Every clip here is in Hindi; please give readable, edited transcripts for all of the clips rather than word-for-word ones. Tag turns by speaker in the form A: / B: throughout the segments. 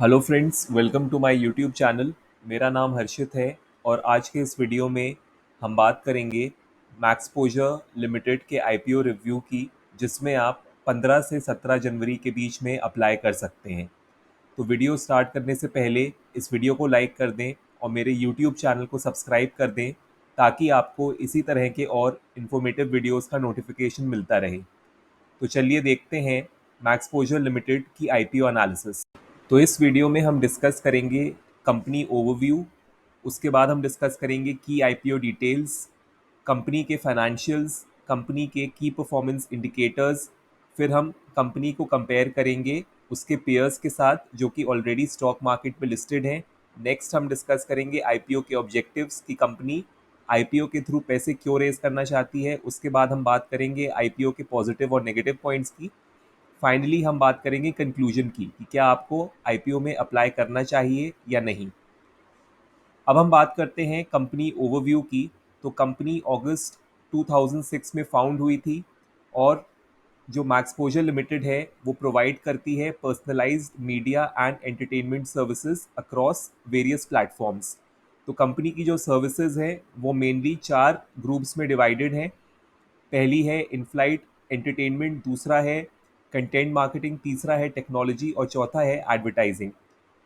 A: Hello friends, welcome to my YouTube channel. मेरा नाम हर्षित है और आज के इस वीडियो में हम बात करेंगे मैक्सपोजर लिमिटेड के आईपीओ रिव्यू की, जिसमें आप 15 से 17 जनवरी के बीच में अप्लाई कर सकते हैं। तो वीडियो स्टार्ट करने से पहले इस वीडियो को लाइक कर दें और मेरे यूट्यूब चैनल को सब्सक्राइब कर दें, ताकि आपको इसी तरह के और इन्फॉर्मेटिव वीडियोस का नोटिफिकेशन मिलता रहे। तो चलिए देखते हैं मैक्सपोजर लिमिटेड की आईपीओ एनालिसिस। तो इस वीडियो में हम डिस्कस करेंगे कंपनी ओवरव्यू, उसके बाद हम डिस्कस करेंगे की आईपीओ डिटेल्स, कंपनी के फाइनेंशियल्स, कंपनी के की परफॉर्मेंस इंडिकेटर्स, फिर हम कंपनी को कंपेयर करेंगे उसके पेयर्स के साथ जो कि ऑलरेडी स्टॉक मार्केट में लिस्टेड हैं। नेक्स्ट हम डिस्कस करेंगे आईपीओ के ऑब्जेक्टिव्स की कंपनी आईपीओ के थ्रू पैसे क्यों रेज करना चाहती है। उसके बाद हम बात करेंगे आईपीओ के पॉजिटिव और नेगेटिव पॉइंट्स की। फाइनली हम बात करेंगे कंक्लूजन की कि क्या आपको आईपीओ में अप्लाई करना चाहिए या नहीं। अब हम बात करते हैं कंपनी ओवरव्यू की। तो कंपनी अगस्त 2006 में फाउंड हुई थी और जो मैक्सपोजर लिमिटेड है वो प्रोवाइड करती है personalised media and entertainment services across various platforms. तो कंपनी की जो सर्विसेज हैं वो मेनली 4 ग्रुप्स में डिवाइडेड हैं। पहली है इनफ्लाइट एंटरटेनमेंट, दूसरा है कंटेंट मार्केटिंग, तीसरा है टेक्नोलॉजी और चौथा है एडवर्टाइजिंग।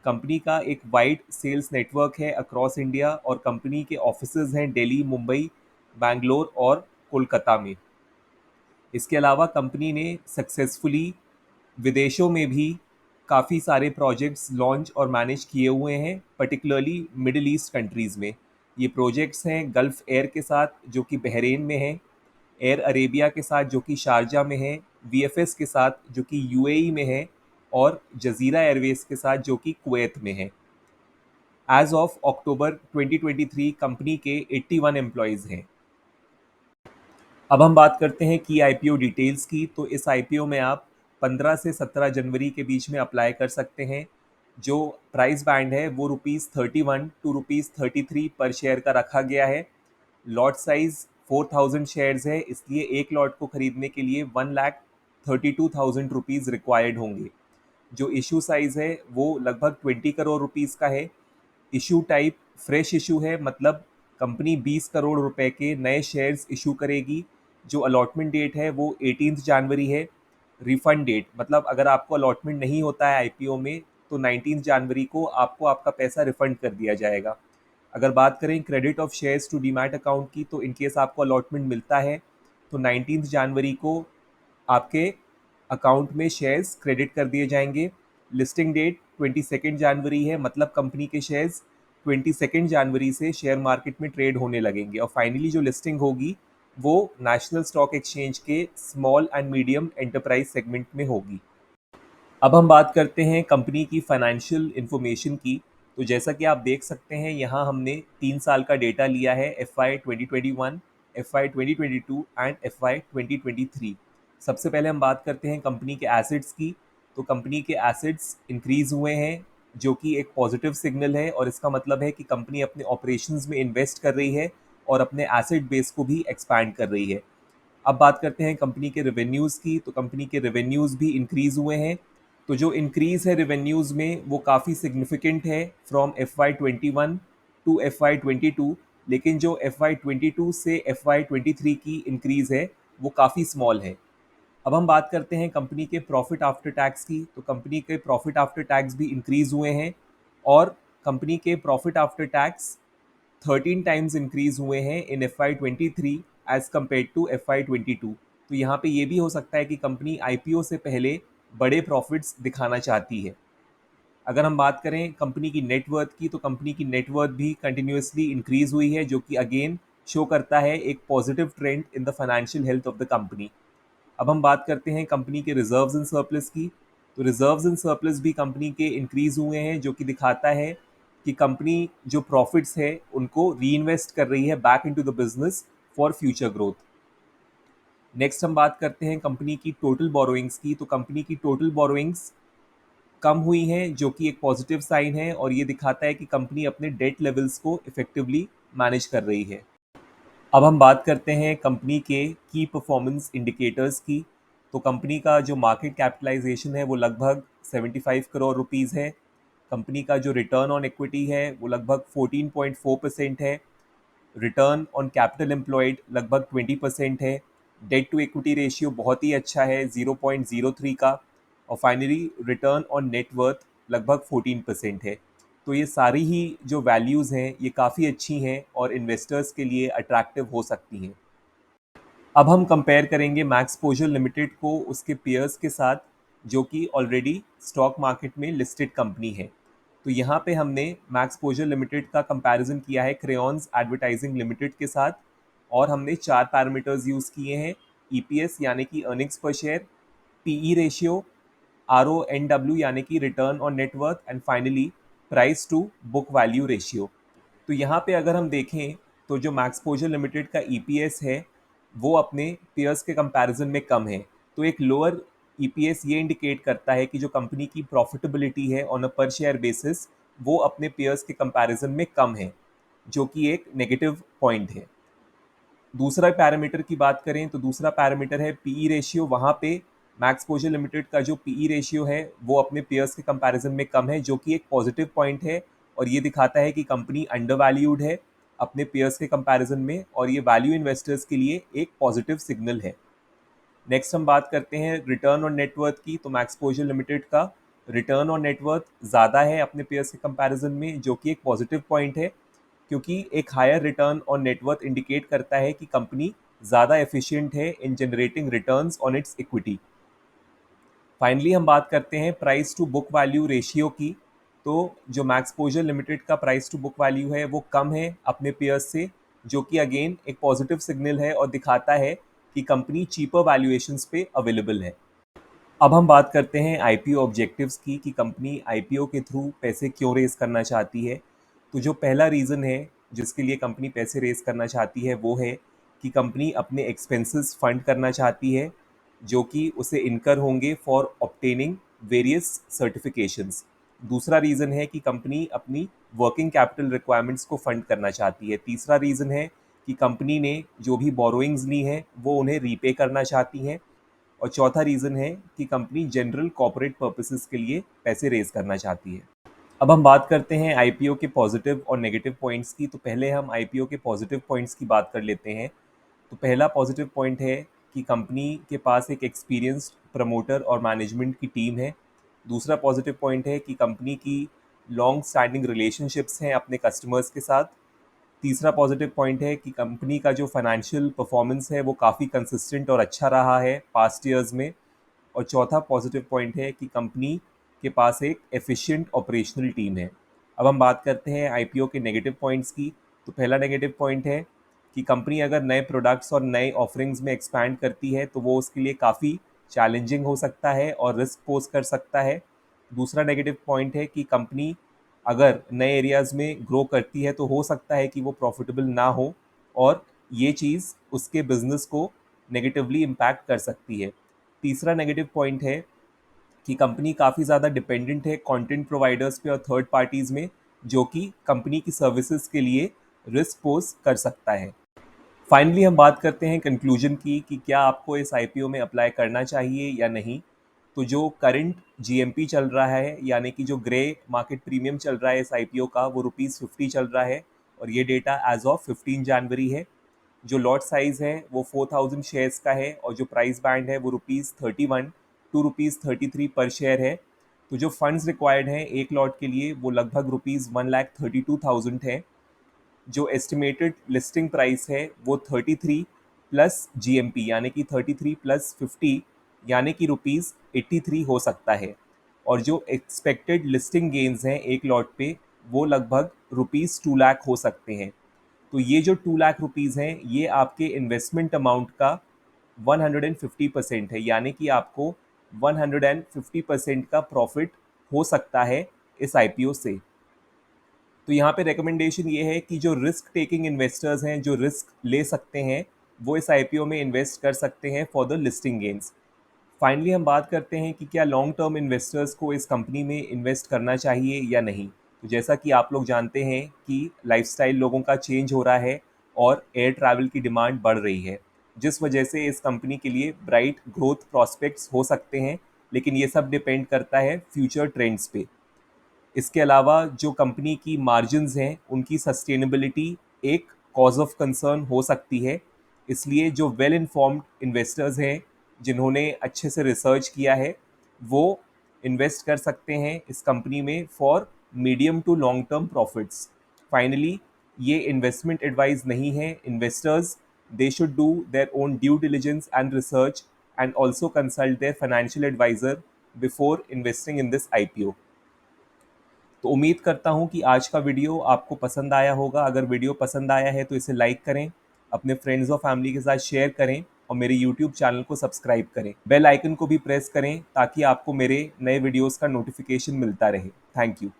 A: कंपनी का एक वाइड सेल्स नेटवर्क है अक्रॉस इंडिया और कंपनी के ऑफिसेज हैं दिल्ली, मुंबई, बैंगलोर और कोलकाता में। इसके अलावा कंपनी ने सक्सेसफुली विदेशों में भी काफ़ी सारे प्रोजेक्ट्स लॉन्च और मैनेज किए हुए हैं, पर्टिकुलरली मिडिल ईस्ट कंट्रीज़ में। ये प्रोजेक्ट्स हैं गल्फ़ एयर के साथ जो कि बहरीन में है, एयर अरेबिया के साथ जो कि शारजा में है, वीएफएस के साथ जो कि यूएई में है और जजीरा एयरवेज के साथ जो कि कुवैत में है। एज ऑफ अक्टूबर 2023 कंपनी के 81 एम्प्लॉयज़ हैं। अब हम बात करते हैं की आईपीओ डिटेल्स की। तो इस आईपीओ में आप 15 से 17 जनवरी के बीच में अप्लाई कर सकते हैं। जो प्राइस बैंड है वो ₹31 टू ₹33 पर शेयर का रखा गया है। लॉट साइज 4000 शेयर्स है, इसलिए एक लॉट को खरीदने के लिए 1,32,000 रुपीज़ रिक्वायर्ड होंगे। जो इशू साइज है वो लगभग 20 करोड़ रुपीज़ का है। इशू टाइप फ्रेश इशू है, मतलब कंपनी 20 करोड़ रुपए के नए शेयर्स इशू करेगी। जो अलॉटमेंट डेट है वो 18 जनवरी है। रिफंड डेट मतलब अगर आपको अलॉटमेंट नहीं होता है आईपीओ में तो 19 जनवरी को आपको आपका पैसा रिफंड कर दिया जाएगा। अगर बात करें credit of shares to demat account की, तो इनकेस आपको अलॉटमेंट मिलता है तो 19 जनवरी को आपके अकाउंट में शेयर्स क्रेडिट कर दिए जाएंगे। लिस्टिंग डेट 22 जनवरी है, मतलब कंपनी के शेयर्स 22 जनवरी से शेयर मार्केट में ट्रेड होने लगेंगे और फाइनली जो लिस्टिंग होगी वो नेशनल स्टॉक एक्सचेंज के small and medium enterprise segment में होगी। अब हम बात करते हैं कंपनी की फाइनेंशियल इंफॉर्मेशन की। तो जैसा कि आप देख सकते हैं यहाँ हमने 3 साल का डेटा लिया है, FY 2021, FY 2022 एंड FY 2023। सबसे पहले हम बात करते हैं कंपनी के एसेट्स की। तो कंपनी के एसेट्स इंक्रीज हुए हैं जो कि एक पॉजिटिव सिग्नल है और इसका मतलब है कि कंपनी अपने ऑपरेशंस में इन्वेस्ट कर रही है और अपने एसेट बेस को भी एक्सपैंड कर रही है। अब बात करते हैं कंपनी के रेवेन्यूज़ की। तो कंपनी के रेवेन्यूज़ भी इंक्रीज़ हुए हैं। तो जो इंक्रीज़ है रेवेन्यूज़ में वो काफ़ी सिग्निफिकेंट है फ्रॉम FY 21 टू FY 22, लेकिन जो FY 22 से FY 23 की इंक्रीज़ है वो काफ़ी स्मॉल है। अब हम बात करते हैं कंपनी के प्रॉफिट आफ्टर टैक्स की। तो कंपनी के प्रॉफिट आफ्टर टैक्स भी इंक्रीज़ हुए हैं और कंपनी के profit after tax 13 times increase हुए हैं in FY 23 as compared to FY 22। तो यहाँ पे ये भी हो सकता है कि कंपनी आईपीओ से पहले बड़े प्रॉफिट्स दिखाना चाहती है। अगर हम बात करें कंपनी की नेटवर्थ की, तो कंपनी की नेटवर्थ भी कंटिन्यूसली इंक्रीज हुई है, जो कि अगेन शो करता है एक positive trend in the financial health of the company. अब हम बात करते हैं कंपनी के रिजर्व्स एंड सरप्लस की। तो रिजर्व्स एंड सरप्लस भी कंपनी के इंक्रीज हुए हैं, जो कि दिखाता है कि कंपनी जो प्रॉफिट्स है उनको री इन्वेस्ट कर रही है back into the business for future growth. Next हम बात करते हैं कंपनी की टोटल बोरोइंग्स की। तो कंपनी की टोटल बोरोइंग्स कम हुई हैं, जो कि एक पॉजिटिव साइन है और ये दिखाता है कि कंपनी अपने डेट लेवल्स को इफेक्टिवली मैनेज कर रही है। अब हम बात करते हैं कंपनी के की परफॉर्मेंस इंडिकेटर्स की। तो कंपनी का जो मार्केट कैपिटलाइजेशन है वो लगभग 75 करोड़ रुपीज़ है। कंपनी का जो रिटर्न ऑन इक्विटी है वो लगभग 14.4% है, रिटर्न ऑन कैपिटल एम्प्लॉयड लगभग 20% है, डेट टू इक्विटी रेशियो बहुत ही अच्छा है 0.03 का, और finally return on net worth लगभग 14% है। तो ये सारी ही जो वैल्यूज़ हैं ये काफ़ी अच्छी हैं और इन्वेस्टर्स के लिए अट्रैक्टिव हो सकती हैं। अब हम कंपेयर करेंगे मैक्सपोजर लिमिटेड को उसके पेयर्स के साथ, जो कि ऑलरेडी स्टॉक मार्केट में लिस्टेड कंपनी है। तो यहाँ पे हमने मैक्सपोजर लिमिटेड का कंपैरिजन किया है क्रेयॉन्स एडवर्टाइजिंग लिमिटेड के साथ, और हमने 4 पैरामीटर्स यूज़ किए हैं: ईपीएस यानी कि अर्निंग्स पर शेयर, पीई रेशियो, RONW यानी कि return on net worth, and finally price to book value ratio. तो यहाँ पे अगर हम देखें तो जो मैक्सपोजर लिमिटेड का ईपीएस है वो अपने पेयर्स के कंपैरिजन में कम है। तो एक लोअर ईपीएस ये इंडिकेट करता है कि जो कंपनी की प्रॉफिटेबिलिटी है ऑन अ पर शेयर बेसिस वो अपने पेयर्स के कंपैरिजन में कम है, जो कि एक नेगेटिव पॉइंट है। दूसरा पैरामीटर की बात करें तो दूसरा पैरामीटर है पीई रेशियो। वहाँ पे मैक्सपोजर लिमिटेड का जो पीई रेशियो है वो अपने पेयर्स के कंपैरिजन में कम है, जो कि एक पॉजिटिव पॉइंट है, और ये दिखाता है कि कंपनी अंडर वैल्यूड है अपने पेयर्स के कंपैरिजन में, और ये वैल्यू इन्वेस्टर्स के लिए एक पॉजिटिव सिग्नल है। नेक्स्ट हम बात करते हैं रिटर्न ऑन नेटवर्थ की। तो मैक्सपोजर लिमिटेड का रिटर्न ऑन नेटवर्थ ज़्यादा है अपने पेयर्स के कंपैरिजन में, जो कि एक पॉजिटिव पॉइंट है, क्योंकि एक higher return on net worth indicate करता है कि कंपनी ज़्यादा एफिशिएंट है in generating returns on its equity. Finally हम बात करते हैं price to book value ratio की। तो जो मैक्सपोजर लिमिटेड का प्राइस टू बुक वैल्यू है वो कम है अपने पेयर्स से, जो कि अगेन एक पॉजिटिव सिग्नल है और दिखाता है कि कंपनी चीपर वैल्यूएशंस पे अवेलेबल है। अब हम बात करते हैं आईपीओ ऑब्जेक्टिव्स की, कि कंपनी आईपीओ के थ्रू पैसे क्यों रेज करना चाहती है। तो जो पहला रीज़न है जिसके लिए कंपनी पैसे रेज करना चाहती है वो है कि कंपनी अपने एक्सपेंसेस फंड करना चाहती है, जो कि उसे इनकर होंगे फॉर ऑब्टेनिंग वेरियस सर्टिफिकेशंस। दूसरा रीज़न है कि कंपनी अपनी वर्किंग कैपिटल रिक्वायरमेंट्स को फंड करना चाहती है। तीसरा रीज़न है कि कंपनी ने जो भी बोरोइंग्स ली हैं वो उन्हें रीपे करना चाहती हैं। और चौथा रीज़न है कि कंपनी जनरल कॉर्पोरेट पर्पसेस के लिए पैसे रेज करना चाहती है। अब हम बात करते हैं आईपीओ के पॉजिटिव और नेगेटिव पॉइंट्स की। तो पहले हम आईपीओ के पॉजिटिव पॉइंट्स की बात कर लेते हैं। तो पहला पॉजिटिव पॉइंट है कि कंपनी के पास एक एक्सपीरियंस्ड प्रमोटर और मैनेजमेंट की टीम है। दूसरा पॉजिटिव पॉइंट है कि कंपनी की लॉन्ग स्टैंडिंग रिलेशनशिप्स हैं अपने कस्टमर्स के साथ। तीसरा पॉजिटिव पॉइंट है कि कंपनी का जो फाइनेंशियल परफॉर्मेंस है वो काफ़ी कंसिस्टेंट और अच्छा रहा है पास्ट ईयर्स में। और चौथा पॉजिटिव पॉइंट है कि कंपनी के पास एक एफिशिएंट ऑपरेशनल टीम है। अब हम बात करते हैं आईपीओ के नेगेटिव पॉइंट्स की। तो पहला नेगेटिव पॉइंट है कि कंपनी अगर नए प्रोडक्ट्स और नए ऑफरिंग्स में एक्सपैंड करती है तो वो उसके लिए काफ़ी चैलेंजिंग हो सकता है और रिस्क पोज कर सकता है। दूसरा नेगेटिव पॉइंट है कि कंपनी अगर नए एरियाज़ में ग्रो करती है तो हो सकता है कि वो प्रॉफिटेबल ना हो, और ये चीज़ उसके बिजनेस को नेगेटिवली इम्पैक्ट कर सकती है। तीसरा नेगेटिव पॉइंट है कि कंपनी काफ़ी ज़्यादा डिपेंडेंट है कंटेंट प्रोवाइडर्स पे और थर्ड पार्टीज़ में, जो कि कंपनी की सर्विसेज के लिए रिस्क पोज कर सकता है। फाइनली हम बात करते हैं कंक्लूजन की, कि क्या आपको इस आईपीओ में अप्लाई करना चाहिए या नहीं। तो जो करंट जीएमपी चल रहा है, यानी कि जो ग्रे मार्केट प्रीमियम चल रहा है इस आईपीओ का, वो ₹50 चल रहा है, और ये डेटा एज ऑफ 15 जनवरी है। जो लॉट साइज़ है वो 4000 शेयर्स का है, और जो प्राइस बैंड है वो ₹31 टू ₹33 पर शेयर है। तो जो फंड्स रिक्वायर्ड हैं एक लॉट के लिए वो लगभग ₹1,32,000 है। जो एस्टिमेटेड लिस्टिंग प्राइस है वो 33 प्लस जीएमपी यानी कि 33 प्लस 50 यानी कि ₹83 हो सकता है। और जो एक्सपेक्टेड लिस्टिंग गेन्स हैं एक लॉट पे वो लगभग ₹2 लाख हो सकते हैं। तो ये जो 2 लाख रुपीज़ हैं ये आपके इन्वेस्टमेंट अमाउंट का 150% है, यानी कि आपको 150% का प्रॉफिट हो सकता है इस आईपीओ से। तो यहाँ पे रिकमेंडेशन ये है कि जो रिस्क टेकिंग इन्वेस्टर्स हैं, जो रिस्क ले सकते हैं, वो इस आईपीओ में इन्वेस्ट कर सकते हैं for the listing gains. Finally हम बात करते हैं कि क्या लॉन्ग टर्म इन्वेस्टर्स को इस कंपनी में इन्वेस्ट करना चाहिए या नहीं। तो जैसा कि आप लोग जानते हैं कि लाइफस्टाइल लोगों का चेंज हो रहा है और एयर ट्रैवल की डिमांड बढ़ रही है, जिस वजह से इस कंपनी के लिए ब्राइट ग्रोथ प्रॉस्पेक्ट्स हो सकते हैं, लेकिन ये सब डिपेंड करता है फ्यूचर ट्रेंड्स पे। इसके अलावा जो कंपनी की मार्जिन्स हैं उनकी सस्टेनेबिलिटी एक कॉज ऑफ कंसर्न हो सकती है, इसलिए जो वेल इन्फॉर्म्ड इन्वेस्टर्स हैं जिन्होंने अच्छे से रिसर्च किया है वो इन्वेस्ट कर सकते हैं इस कंपनी में for medium to long term profits. Finally ये इन्वेस्टमेंट एडवाइस नहीं है। Investors they should do their own due diligence and research and also consult their financial advisor before investing in this IPO. तो उम्मीद करता हूँ कि आज का वीडियो आपको पसंद आया होगा। अगर वीडियो पसंद आया है तो इसे लाइक करें, अपने फ्रेंड्स और फैमिली के साथ शेयर करें और मेरे यूट्यूब चैनल को सब्सक्राइब करें। बेल आइकन को भी प्रेस करें ताकि आपको मेरे नए वीडियोस का नोटिफिकेशन मिलता रहे। Thank you.